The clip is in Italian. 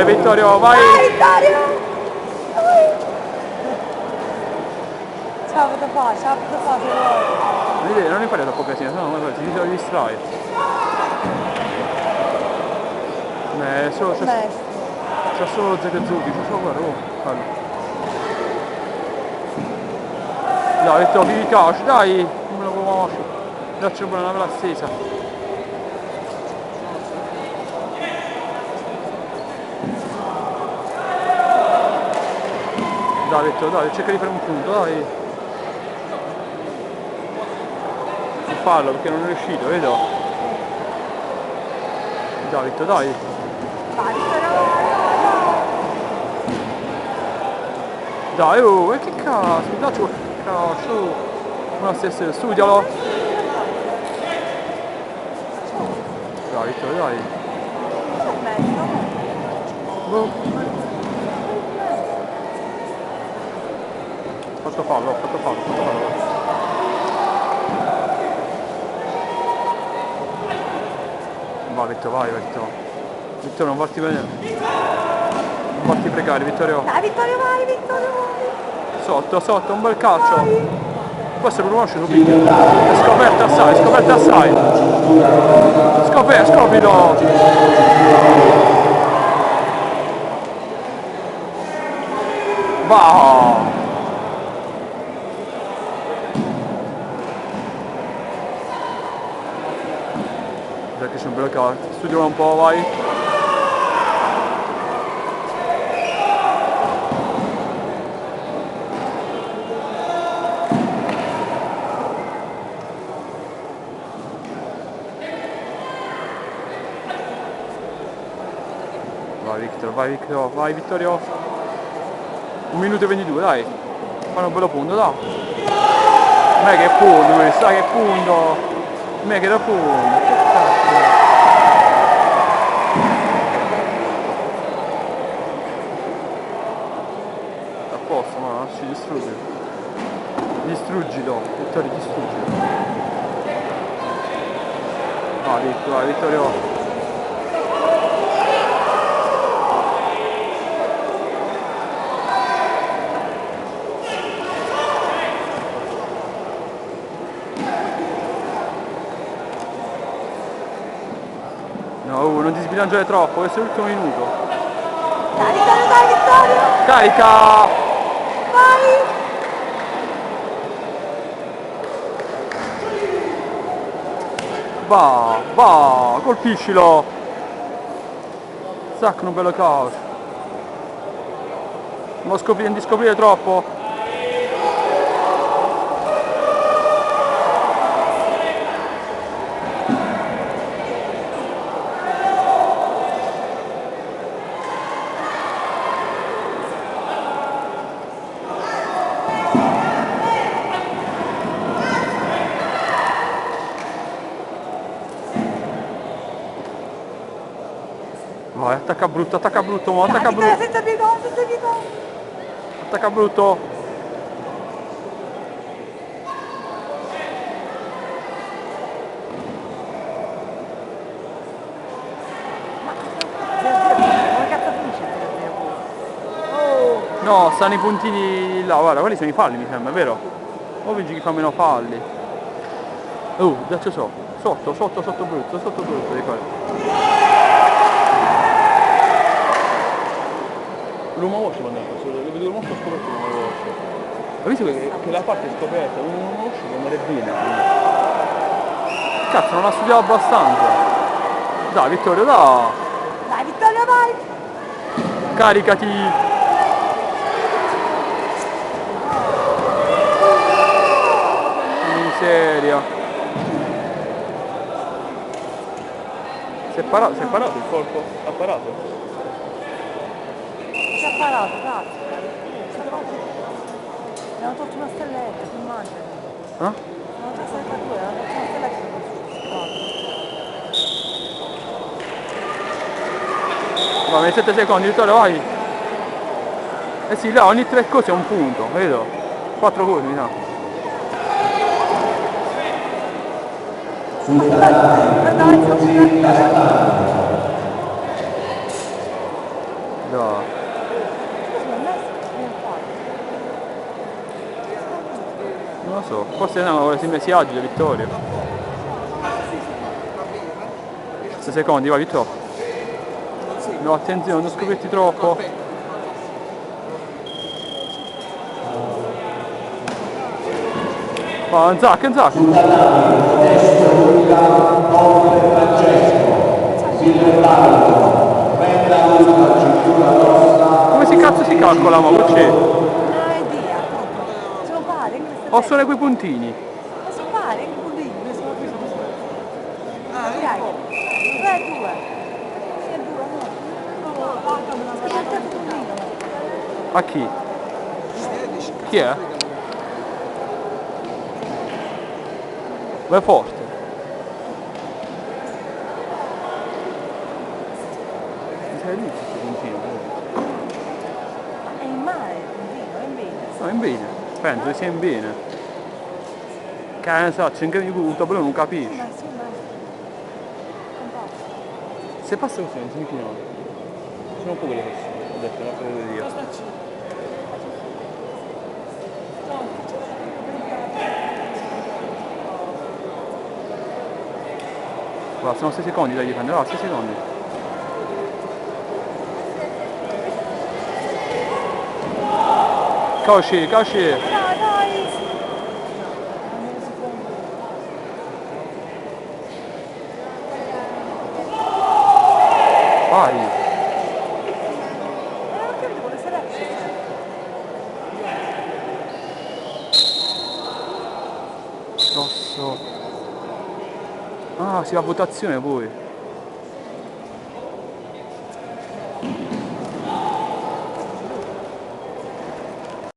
Vai Vittorio, vai! Vai Vittorio! Ciao, posso fare, se vuoi. Non ne fare troppo casino, sennò ti distrai. C'è solo Zagazzucchi, c'è solo quello. Dai, Vittorio, mi piace, dai! Non me lo conosco. Dacci una bella stesa. Dai Vittorio, dai, cerca di fare un punto, dai. Non farlo perché non è riuscito, vedo. Dai Vittorio, dai. Vai Vittorio! Dai, oh, che cazzo, dacci cazzo. Una stessa, studialo. Dai Vittorio, dai. Fatto fallo. Vai Vittorio, vai Vittorio. Vittorio, non farti vedere. Non farti pregare, Vittorio. Dai Vittorio, vai Vittorio, vai. Sotto, un bel calcio. Questo lo conosce subito. È scoperto assai. Scoprilo. Va. Dai che c'è un bel calcio. Studialo un po', vai. Vai Vittorio. 1 minuto e 22, dai. Fai un bello punto, dai. Me che punto questo, dai che punto. Me che da punto. Che cazzo. A posto, ma ci distruggi. Distruggilo, Vittorio, distruggilo. Vai Vittorio. No, non ti sbilanciare troppo, questo è l'ultimo minuto. Dai Vittorio! Carica! Vai! Va, colpiscilo! Sacco un bello calcio. Non di scoprire troppo. Vai, attacca brutto, attacca brutto. Senza bidon. Attacca brutto. Come cazzo finisce? No, stanno i puntini là, guarda, quelli sono i falli mi sembra, è vero? O vinci chi fa meno falli. Adesso sotto brutto di quello. L'uomo washer quando è questo? Lo vedo molto scoperto l'uomo washer. Hai visto che la parte è scoperta, l'uomo washer può andare bene. Cazzo, non ha studiato abbastanza. Dai Vittorio, dai! Dai Vittorio, vai! Caricati! Miseria! Si è parato il colpo? Ha parato? imparato, cazzo. Mi hanno tolto una stelletta, ti immagini? Eh? Non so se è per due, hanno tolto una stelletta. Va bene, 7 secondi, Vittorio, vai! Eh sì, là ogni 3 cose è un punto, vedo? 4 cose mi sa. No. Non lo so, forse no, vuole sempre sia agile Vittorio. 6 secondi, vai Vittorio. No, attenzione, non scoperti troppo. Va, un zac, un zac. Come si cazzo si calcola, ma che c'è? Non ho idea. Sono pari, che queste Ho solo quei puntini. ma sono pari, che puntini, ne sono qui. Ah, dai. 3, 2. Sì, è dura, no. Sì, è il terzo puntino. A chi? Chi è? Vai forte. Mi sei lì questo puntino? È in mare il puntino, è in bene. No, in bene. Penso che sia in bene. Che ne so, c'è anche un tabellone, non capisci. Ma sì, ma... Composto. Se passa così non si infinale. Sono un po' quelle persone, ho detto, non quello io. Guarda, sono 6 secondi da difendere, va, 6 secondi. Cosci, cosci. Dai, dai! Vai. Non ho capito quale sarà. Rosso. Ah, si va a votazione poi.